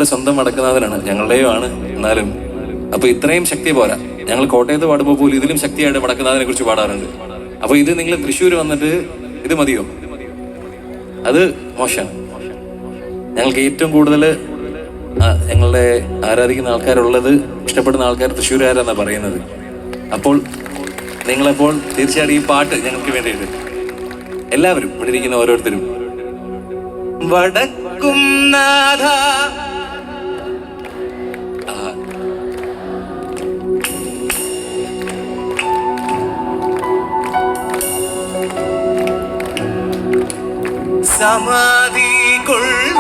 ഞങ്ങളുടെ സ്വന്തം വടക്കുന്നാഥനാണ്, ഞങ്ങളുടെയും ആണ്. എന്നാലും അപ്പൊ ഇത്രയും ശക്തി പോരാ. ഞങ്ങൾ കോട്ടയത്ത് പാടുമ്പോൾ പോലും ഇതിലും ശക്തിയായിട്ട് വടക്കുന്നാഥനെ കുറിച്ച് പാടാറുണ്ട്. അപ്പൊ ഇത് നിങ്ങൾ തൃശ്ശൂർ വന്നിട്ട് ഇത് മതിയോ? അത് മോശമാണ്. ഞങ്ങൾക്ക് ഏറ്റവും കൂടുതൽ ഞങ്ങളുടെ ആരാധിക്കുന്ന ആൾക്കാരുള്ളത്, ഇഷ്ടപ്പെടുന്ന ആൾക്കാർ തൃശ്ശൂരുകാരെന്നാണ് പറയുന്നത്. അപ്പോൾ നിങ്ങളപ്പോൾ തീർച്ചയായിട്ടും ഈ പാട്ട് ഞങ്ങൾക്ക് വേണ്ടിയിട്ട് എല്ലാവരും ഇവിടെ ഇരിക്കുന്ന ഓരോരുത്തരും വടക്കും നാഥ സമാധി കൊള്ളും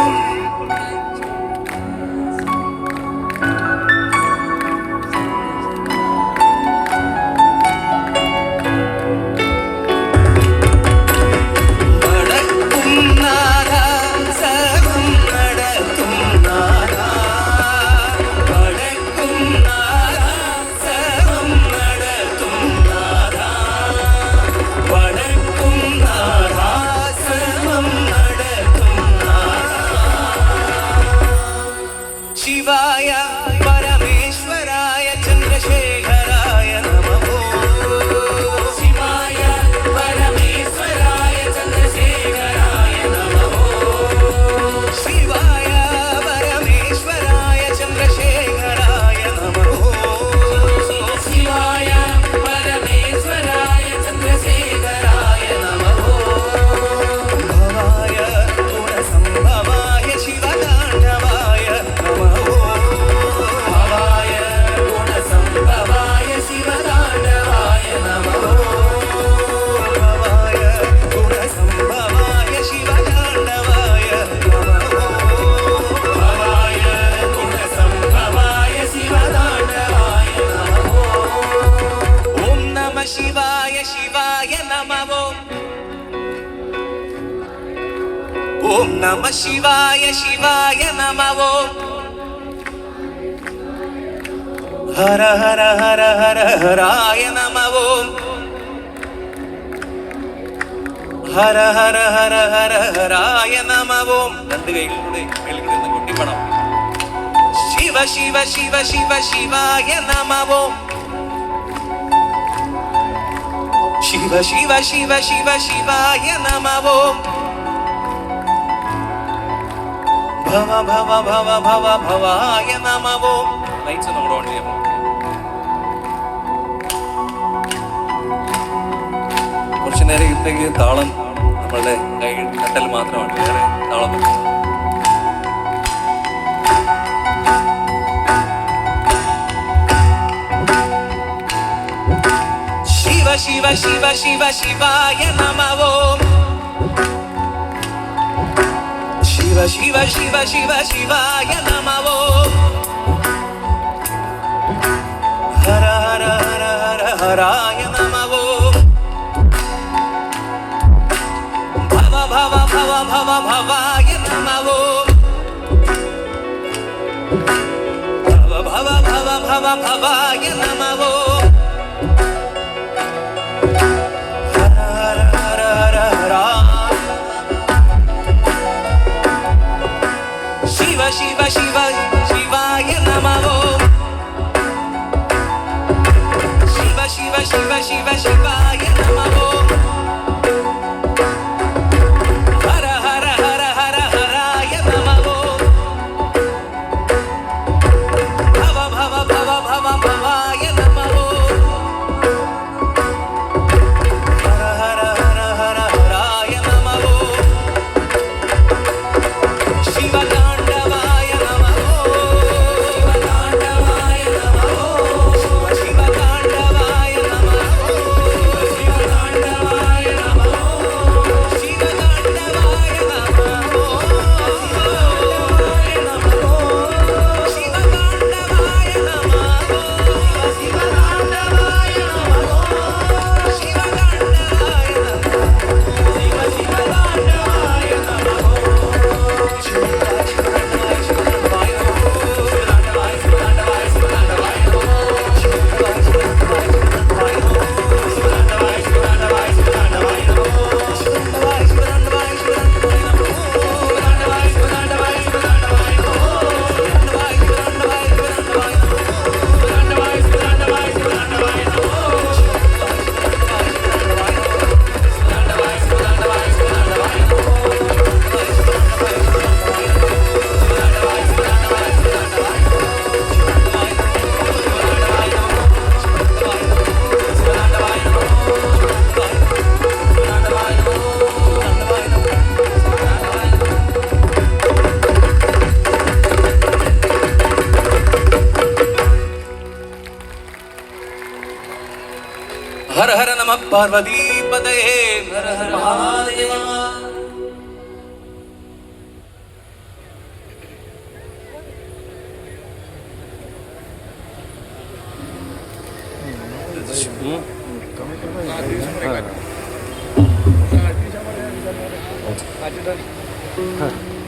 ശിവായ പരമേശ്വരായ ചന്ദ്രശേഖരായ നമോ. ശിവായ പരമേശ്വരായ ചന്ദ്രശേഖരായ നമോ. ശിവായ പരമേശ്വരായ ചന്ദ്രശേഖരായ നമോ. ശിവായ പരമേശ്വരായ ചന്ദ്രശേഖരായ നമോ. ഭവായ ഗുണസംഭവായ ശിവതാണ്ഡവായ ശിവായ ശിവായ നമോ. ഓം നമ ശിവായ ശിവായ നമോ. ഹര ഹര ഹര ഹര ഹരായ നമോ. ഹര ഹര ഹര ഹര ഹരായ നമോ. രണ്ട് കൈകളിലൂടെ ഒന്ന് കൊട്ടിപ്പണം. ശിവ ശിവ ശിവ ശിവ ശിവായ നമോ. ശിവ ശിവ ശിവ ശിവ ശിവായ നമോ. ഭവ ഭവ ഭവ ഭവ ഭവായ നമോ. ലൈറ്റ്സ് നമ്മൾ ഓൺ ചെയ്യാം. കുറച്ചു നേരം ഇത്തേക്ക് താളം നമ്മളുടെ കൈ കെട്ടൽ മാത്രമാണ്, വേറെ താളം. ശിവ ശിവ ശിവ ശിവ ശിവായ നമോ. ശിവ ശിവ ശിവ ശിവ ശിവായ നമോ. ഹര ഹര ഹര ഹര ഹരായ നമോ. ഭവ ഭവ ഭവ ഭവ ഭവായ നമോ. ഭവ ഭവ ഭവ ഭവ ഭവായ നമോ. ശിവ ശിവ ശിവ ശിവായ നമോ. ശിവ ശിവ ശിവ ശിവ ശിവായ നമോ. ഹര ഹര ഹര ഹര ഹരായ നമോ. ഭവ ഭവ ഭവ ഭവ ഭവായ നമോ. ഹര ഹര ഹര ഹര ഹരായ നമോ. ശിവതാണ്ഡവായ നമോ. ശിവതാണ്ഡവായ നമോ. ശിവതാണ്ഡവായ നമോ. ശിവതാണ്ഡവായ നമ പാർവതീപതയേ ഹര ഹര മഹാദേവ. Hmm.